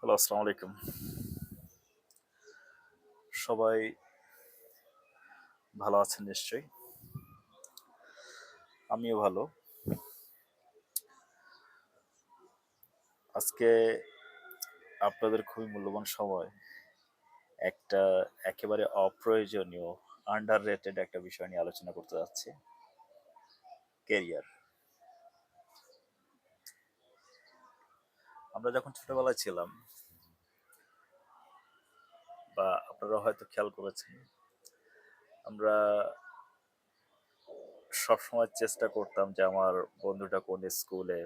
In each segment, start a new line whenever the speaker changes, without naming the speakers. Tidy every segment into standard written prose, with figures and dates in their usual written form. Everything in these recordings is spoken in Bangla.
হ্যালো, আসসালামু আলাইকুম। সবাই ভালো আছেন নিশ্চয়ই। আমিও ভালো। আজকে আপনাদের খুবই মূল্যবান সময় একটা একেবারে অপ্রয়োজনীয় আন্ডাররেটেড একটা বিষয় নিয়ে আলোচনা করতে যাচ্ছি। ক্যারিয়ার। আমরা যখন ছোটবেলায় ছিলাম বা আপনারা হয়তো খেয়াল করেছেন, আমরা সবসময় চেষ্টা করতাম যে আমার বন্ধুটা কোন স্কুলে,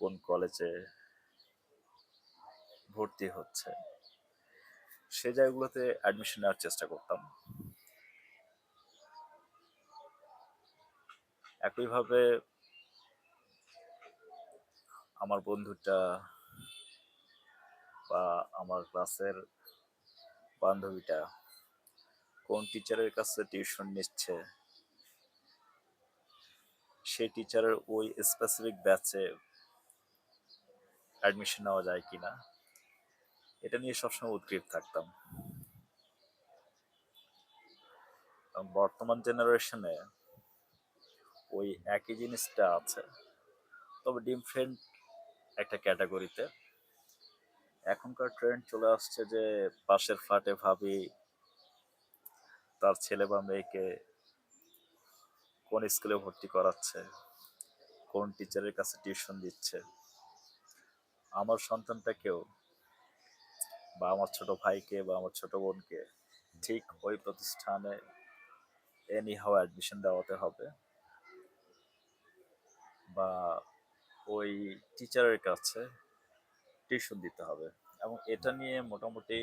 কোন কলেজে ভর্তি হচ্ছে। সে জায়গাগুলোতে অ্যাডমিশন নেওয়ার চেষ্টা করতাম। একইভাবে আমার বন্ধুটা বা আমার ক্লাসের বান্ধবীটা কোন টিচারের কাছে টিউশন নিচ্ছে, সেই টিচারের ওই স্পেসিফিক ব্যাচে অ্যাডমিশন নেওয়া যায় কিনা, এটা নিয়ে সবসময় উদ্গ্রীব থাকতাম। এবং বর্তমান জেনারেশনে ওই একই জিনিসটা আছে, তবে ডিফারেন্ট একটা ক্যাটাগরিতে। এখনকার ট্রেন্ড চলে আসছে যে পাশের ফ্ল্যাটে ভাবি তার ছেলে বা মেয়েকে কোন স্কুলে ভর্তি করাচ্ছে, কোন টিচারের কাছে টিউশন দিচ্ছে। আমার সন্তানটাকেও বা আমার ছোট ভাইকে বা আমার ছোট বোনকে ঠিক ওই প্রতিষ্ঠানে এনি হাও অ্যাডমিশন দেওয়াতে হবে, বা ওই টিচারের কাছে টিউশন দিতে হবে। এবং এটা নিয়ে মোটামুটি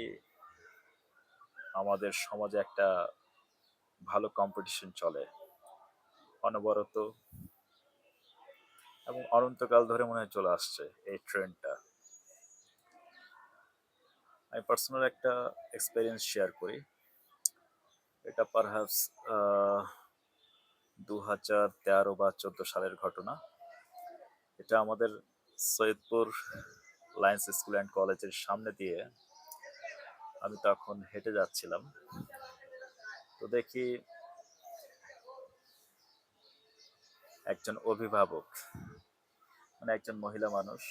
আমাদের সমাজে একটা ভালো কম্পিটিশন চলে অনবরত, এবং অনন্তকাল ধরে মনে হয় চলে আসছে এই ট্রেন্ডটা। আমি পার্সোনাল একটা এক্সপিরিয়েন্স শেয়ার করি। এটা পারহ্যাপস 2013 বা 2014 সালের ঘটনা। এটা আমাদের সৈয়দপুর লায়ন্স স্কুল অ্যান্ড কলেজের সামনে দিয়ে আমি তখন হেঁটে যাচ্ছিলাম। তো দেখি একজন অভিভাবক, মানে একজন মহিলা মানুষ,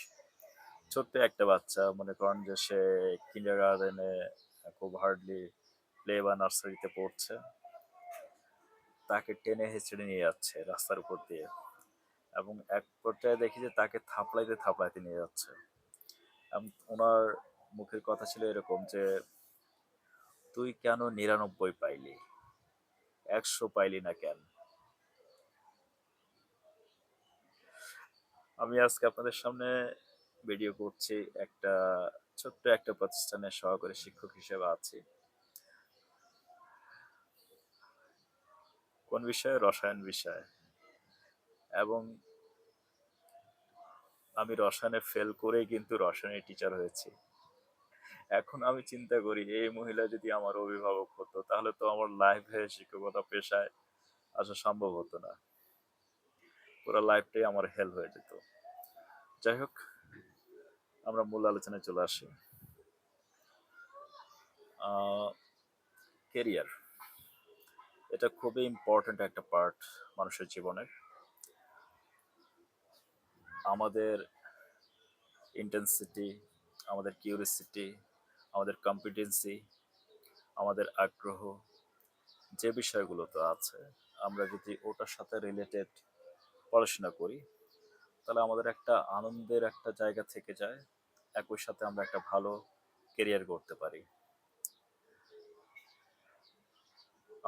ছোট্ট একটা বাচ্চা, মনে করেন যে সে কিন্ডার গার্ডেনে খুব হার্ডলি প্লে বা নার্সারিতে পড়ছে, তাকে টেনে হেঁচড়ে নিয়ে যাচ্ছে রাস্তার উপর দিয়ে। এবং এক পর্যায়ে দেখি যে তাকে থাপড়াইতে থাপড়াইতে নিয়ে যাচ্ছে। এবং ওনার মুখের কথা ছিল এরকম যে, তুই কেন 99 পাইলি, 100 পাইলি না কেন? আমি আজকে আপনাদের সামনে ভিডিও করছি, একটা ছোট্ট একটা প্রতিষ্ঠানের সহকারী শিক্ষক হিসেবে আছি। কোন বিষয়ে? রসায়ন বিষয়ে। এবং আমি রসায়নে ফেল করেই কিন্তু রসায়নের টিচার হয়েছি। এখন আমি চিন্তা করি, এই মহিলা যদি আমার অভিভাবক হতো তাহলে তো আমার লাইফে শিক্ষকতা পেশায় আসা সম্ভব হতো না। পুরো লাইফটাই আমার হেল হয়ে যেত। যাই হোক, আমরা মূল আলোচনায় চলে আসি। কেরিয়ার, এটা খুবই ইম্পর্ট্যান্ট একটা পার্ট মানুষের জীবনের। আমাদের ইন্টেন্সিটি, আমাদের কিউরিসিটি, আমাদের কম্পিটেন্সি, আমাদের আগ্রহ, যে বিষয়গুলো তো আছে, আমরা যদি ওটার সাথে রিলেটেড পড়াশোনা করি তাহলে আমাদের একটা আনন্দের একটা জায়গা থেকে যায়। একই সাথে আমরা একটা ভালো কেরিয়ার করতে পারি।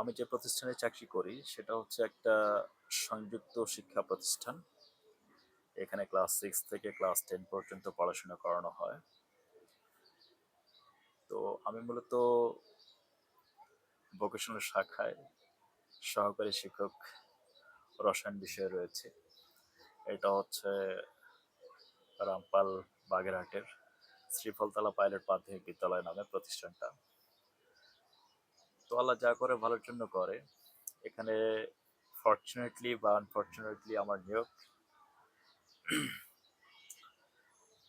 আমি যে প্রতিষ্ঠানে চাকরি করি সেটা হচ্ছে একটা সংযুক্ত শিক্ষা প্রতিষ্ঠান। এখানে ক্লাস 6 থেকে ক্লাস 10 পর্যন্ত পড়াশোনা করানো হয়। তো আমি মূলত ভোকেশনাল শাখায় সহকারী শিক্ষক রসায়ন বিষয়ে রয়েছে। এটা হচ্ছে রামপাল বাগেরহাটের শ্রীফলতলা পাইলট প্রাথমিক বিদ্যালয় নামে প্রতিষ্ঠানটা। তো আল্লাহ যা করে ভালোর জন্য করে। এখানে ফর্চুনেটলি বা আনফর্চুনেটলি আমার নিয়োগ।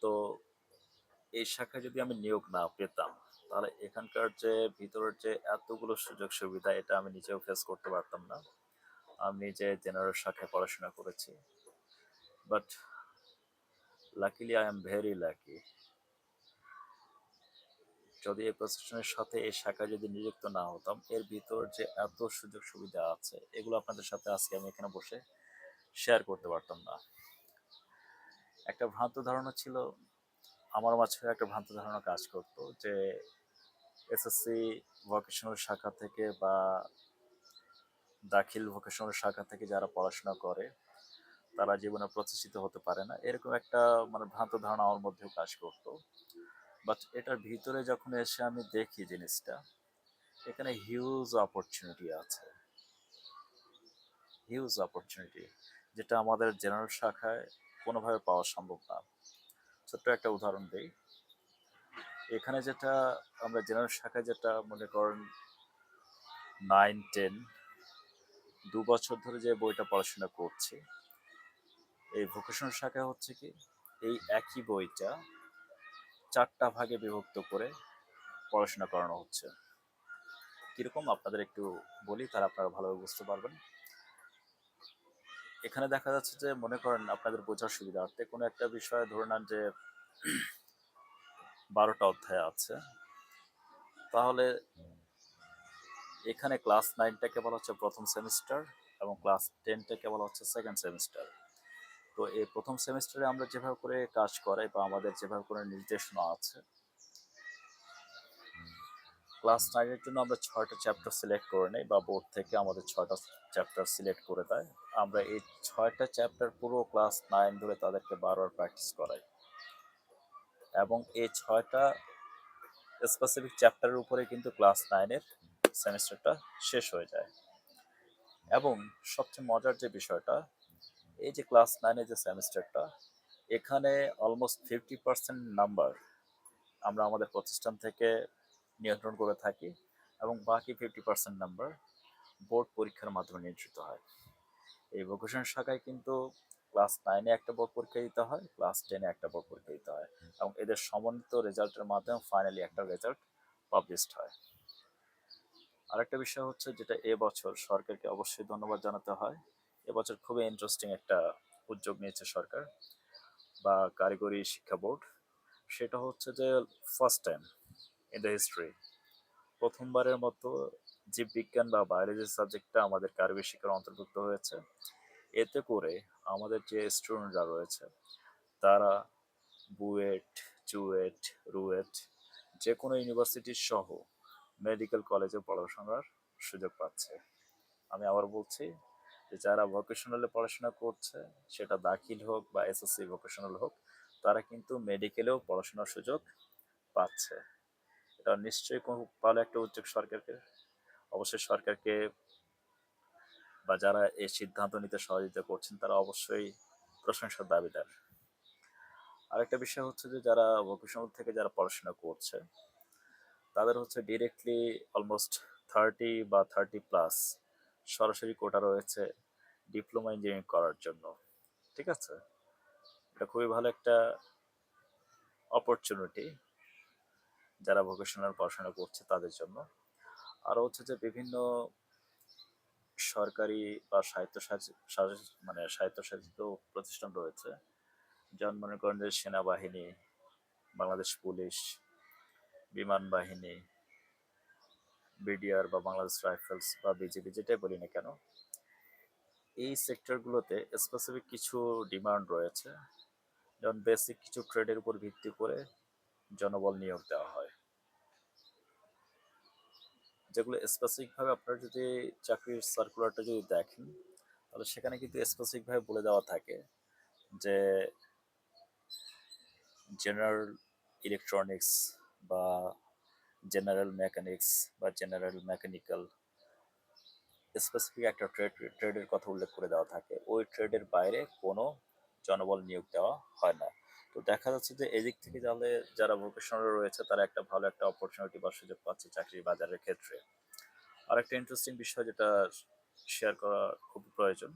তো এই শাখায় যদি আমি নিয়োগ না পেতাম, তাহলে এখানকার যে ভিতরের যে এতগুলো সুযোগ সুবিধা, এটা আমি নিজেও ফেস করতে পারতাম না। আমি নিজে জেনারেল শাখায় পড়াশোনা করেছি, but luckily I am very lucky. যদি এই প্রতিষ্ঠানের সাথে এই শাখায় যদি নিযুক্ত না হতাম, এর ভিতর যে এত সুযোগ সুবিধা আছে, এগুলো আপনাদের সাথে আজকে আমি এখানে বসে শেয়ার করতে পারতাম না। একটা ভ্রান্ত ধারণা ছিল, আমার মাঝে একটা ভ্রান্ত ধারণা কাজ করতো যে এসএসসি ভোকেশনাল শাখা থেকে বা দাখিল ভোকেশনাল শাখা থেকে যারা পড়াশোনা করে তারা জীবনে প্রতিষ্ঠিত হতে পারে না, এরকম একটা মানে ভ্রান্ত ধারণা আমার মধ্যেও কাজ করতো। বাট এটার ভিতরে যখন এসে আমি দেখি জিনিসটা, এখানে হিউজ অপরচুনিটি আছে, হিউজ অপরচুনিটি, যেটা আমাদের জেনারেল শাখায় কোনোভাবে পাওয়া সম্ভব না। ছোট্ট একটা উদাহরণ দিই, এখানে যেটা আমরা জেনারেল শাখায় যেটা মনে করেন 9, 10 2 বছর ধরে যে বইটা পড়াশোনা করছি, এই ভোকেশনাল শাখায় হচ্ছে কি এই একই বইটা 4টা ভাগে বিভক্ত করে পড়াশোনা করানো হচ্ছে। কিরকম আপনাদের একটু বলি, তারা আপনারা ভালোভাবে বুঝতে পারবেন। এখানে দেখা যাচ্ছে যে মনে করেন আপনাদের বোঝার সুবিধার্থে কোনো একটা বিষয়ে ধরে নেন যে 12টা অধ্যায় আছে, তাহলে এখানে ক্লাস 9টাকে বলা হচ্ছে প্রথম সেমিস্টার এবং ক্লাস 10টাকে বলা হচ্ছে সেকেন্ড সেমিস্টার। তো এই প্রথম সেমিস্টারে আমরা যেভাবে করে কাজ করাই বা আমাদের যেভাবে করে নির্দেশনা আছে, ক্লাস 9-এর জন্য আমরা 6টা চ্যাপ্টার সিলেক্ট করে নিই বা বোর্ড থেকে আমাদের 6টা চ্যাপ্টার সিলেক্ট করে দেয়। আমরা এই 6টা চ্যাপ্টার পুরো ক্লাস 9 ধরে তাদেরকে বারবার প্র্যাকটিস করাই এবং এই 6টা স্পেসিফিক চ্যাপ্টারের উপরে কিন্তু ক্লাস 9-এর সেমিস্টারটা শেষ হয়ে যায়। এবং সবচেয়ে মজার যে বিষয়টা, এই যে ক্লাস 9-এর যে সেমিস্টারটা, এখানে অলমোস্ট 50% নাম্বার আমরা আমাদের প্রতিষ্ঠান থেকে নিয়ন্ত্রণ করে থাকি এবং বাকি 50% নাম্বার বোর্ড পরীক্ষার মাধ্যমে নিয়ন্ত্রিত হয়। এই ভোকেশনাল শাখায় কিন্তু ক্লাস 9-এ একটা বোর্ড পরীক্ষা দিতে হয়, ক্লাস 10-এ একটা বোর্ড পরীক্ষা দিতে হয় এবং এদের সমন্বিত রেজাল্টের মাধ্যমে ফাইনালি একটা রেজাল্ট পাবলিশড হয়। আরেকটা বিষয় হচ্ছে যেটা এবছর সরকারকে অবশ্যই ধন্যবাদ জানাতে হয়, এবছর খুবই ইন্টারেস্টিং একটা উদ্যোগ নিয়েছে সরকার বা কারিগরি শিক্ষা বোর্ড। সেটা হচ্ছে যে first time in the history, প্রথমবারের মতো জীববিজ্ঞান বা বায়োলজি সাবজেক্টটা আমাদের কারিগরি শিক্ষার অন্তর্ভুক্ত হয়েছে। এতে করে আমাদের যে স্টুডেন্টরা রয়েছে তারা বুয়েট, চুয়েট, রুয়েট যে কোনো ইউনিভার্সিটি সহ মেডিকেল কলেজে পড়াশোনার সুযোগ পাচ্ছে। আমি আবার বলছি যে যারা ভোকেশনালে পড়াশোনা করছে, সেটা দাখিল হোক বা এসএসসি ভোকেশনাল হোক, তারা কিন্তু মেডিকেলেও পড়াশোনার সুযোগ পাচ্ছে। এটা নিশ্চয়ই খুব ভালো একটা উদ্যোগ সরকারকে, অবশ্যই সরকারকে বা যারা এই সিদ্ধান্ত নিতে সহযোগিতা করছেন তারা অবশ্যই প্রশংসার দাবিদার। আরেকটা বিষয় হচ্ছে যে যারা ভোকেশনাল থেকে যারা পড়াশোনা করছে, তাদের হচ্ছে ডিরেক্টলি অলমোস্ট 30 বা 30+ সরাসরি কোটা রয়েছে ডিপ্লোমা ইঞ্জিনিয়ারিং করার জন্য। ঠিক আছে, এটা খুবই ভালো একটা অপরচুনিটি যারা ভোকেশনাল পড়াশোনা করছে তাদের জন্য। আরও হচ্ছে যে বিভিন্ন সরকারি বা মানে স্বায়ত্তশাসিত প্রতিষ্ঠান রয়েছে, যেমন মনে করেন যে সেনাবাহিনী, বাংলাদেশ পুলিশ, বিমান বাহিনী, বিডিআর বা বাংলাদেশ রাইফেলস বা বিজিবি, যেটাই বলি না কেন, এই সেক্টরগুলোতে স্পেসিফিক কিছু ডিমান্ড রয়েছে, যেমন বেসিক কিছু ট্রেডের উপর ভিত্তি করে জনবল নিয়োগ দেওয়া হয়, যেগুলো স্পেসিফিকভাবে আপনারা যদি চাকরির সার্কুলারটা যদি দেখেন, তাহলে সেখানে কিন্তু স্পেসিফিকভাবে বলে দেওয়া থাকে যে জেনারেল ইলেকট্রনিক্স বা জেনারেল মেকানিক্স বা জেনারেল মেকানিক্যাল, স্পেসিফিক একটা ট্রেডের কথা উল্লেখ করে দেওয়া থাকে। ওই ট্রেডের বাইরে কোনো জনবল নিয়োগ দেওয়া হয় না। তো দেখা যাচ্ছে যে এদিক থেকে তাহলে যারা ভোকেশনাল রয়েছে তারা একটা ভালো একটা অপরচুনিটি বা সুযোগ পাচ্ছে চাকরির বাজারের ক্ষেত্রে। আরেকটা ইন্টারেস্টিং বিষয় যেটা শেয়ার করা খুব প্রয়োজন,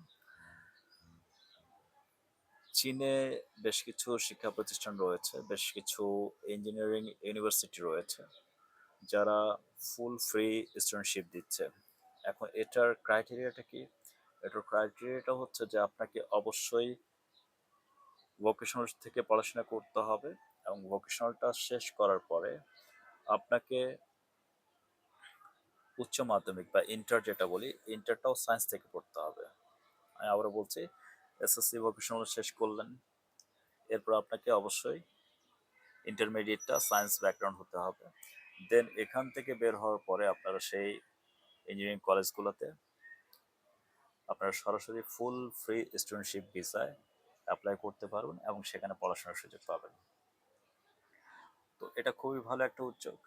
চীনে বেশ কিছু শিক্ষা প্রতিষ্ঠান রয়েছে, বেশ কিছু ইঞ্জিনিয়ারিং ইউনিভার্সিটি রয়েছে, যারা ফুল ফ্রি স্টুডেন্টশিপ দিচ্ছে। এখন এটার ক্রাইটেরিয়াটা কি? এটার ক্রাইটেরিয়াটা হচ্ছে যে আপনাকে অবশ্যই ভোকেশনাল থেকে পড়াশোনা করতে হবে, এবং ভোকেশনালটা শেষ করার পরে আপনাকে উচ্চ মাধ্যমিক বা ইন্টার যেটা বলি, ইন্টারটাও সায়েন্স থেকে পড়তে হবে। আমি আবারও বলছি, এসএসসি ভোকেশনাল শেষ করলেন, এরপর আপনাকে অবশ্যই ইন্টারমিডিয়েটটা সায়েন্স ব্যাকগ্রাউন্ড হতে হবে। দেন এখান থেকে বের হওয়ার পরে আপনারা সেই ইঞ্জিনিয়ারিং কলেজগুলোতে আপনারা সরাসরি ফুল ফ্রি স্টুডেন্টশিপ ভিসায় অ্যাপ্লাই করতে পারবেন এবং সেখানে পড়াশোনার সুযোগ পাবেন। তো এটা খুবই ভালো একটা উদ্যোগ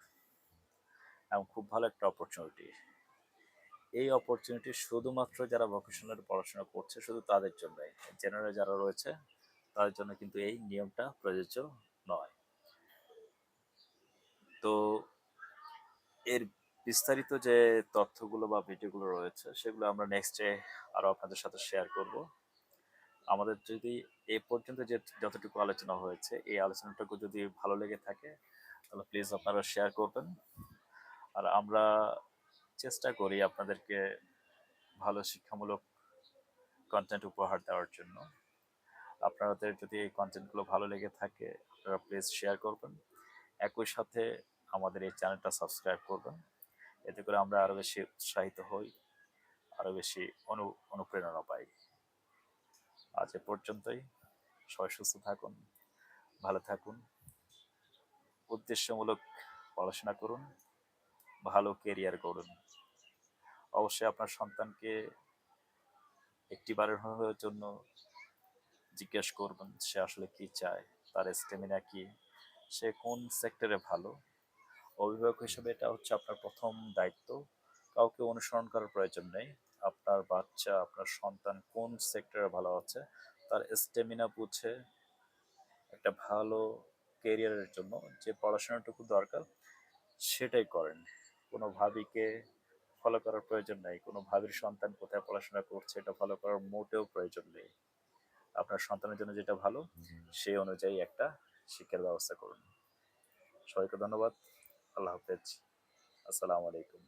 এবং খুব ভালো একটা অপরচুনিটি। এই অপরচুনিটি শুধুমাত্র যারা ভোকেশনাল পড়াশোনা করছে শুধু তাদের জন্যই। জেনারেল যারা রয়েছে তাদের জন্য কিন্তু এই নিয়মটা প্রযোজ্য নয়। তো এর বিস্তারিত যে তথ্যগুলো বা ভিডিওগুলো রয়েছে সেগুলো আমরা নেক্সটে আরও আপনাদের সাথে শেয়ার করব। আমাদের যদি এ পর্যন্ত যে যতটুকু আলোচনা হয়েছে এই আলোচনাটুকু যদি ভালো লেগে থাকে তাহলে প্লিজ আপনারা শেয়ার করবেন। আর আমরা চেষ্টা করি আপনাদেরকে ভালো শিক্ষামূলক কন্টেন্ট উপহার দেওয়ার জন্য। আপনাদের যদি এই কন্টেন্টগুলো ভালো লেগে থাকে আপনারা প্লিজ শেয়ার করবেন, একই সাথে আমাদের এই চ্যানেলটা সাবস্ক্রাইব করবেন। এতে করে আমরা আরও বেশি উৎসাহিত হই, আরও বেশি অনুপ্রেরণা পাই। আজ এ পর্যন্তই। সবাই সুস্থ থাকুন, ভালো থাকুন, উদ্দেশ্যমূলক পড়াশোনা করুন, ভালো কেরিয়ার গড়ুন। অবশ্যই আপনার সন্তানকে একটিবারের জন্য জিজ্ঞেস করবেন সে আসলে কি চায়, তার স্টেমিনা কি, সে কোন সেক্টরে ভালো। অভিভাবক হিসেবে এটা হচ্ছে আপনার প্রথম দায়িত্ব। কাউকে অনুসরণ করার প্রয়োজন নেই। আপনার বাচ্চা, আপনার সন্তান কোন সেক্টরে ভালো আছে, তার স্টেমিনা বুঝে একটা ভালো কেরিয়ারের জন্য যে পড়াশোনাটুকু দরকার সেটাই করেন। কোনো ভাবিকে ফলো করার প্রয়োজন নেই, কোনো ভাবির সন্তান কোথায় পড়াশোনা করছে এটা ফলো করার মোটেও প্রয়োজন নেই। আপনার সন্তানের জন্য যেটা ভালো সেই অনুযায়ী একটা শিক্ষার ব্যবস্থা করুন। সবাইকে ধন্যবাদ। আল্লাহ হাফেজ। আসসালামু আলাইকুম।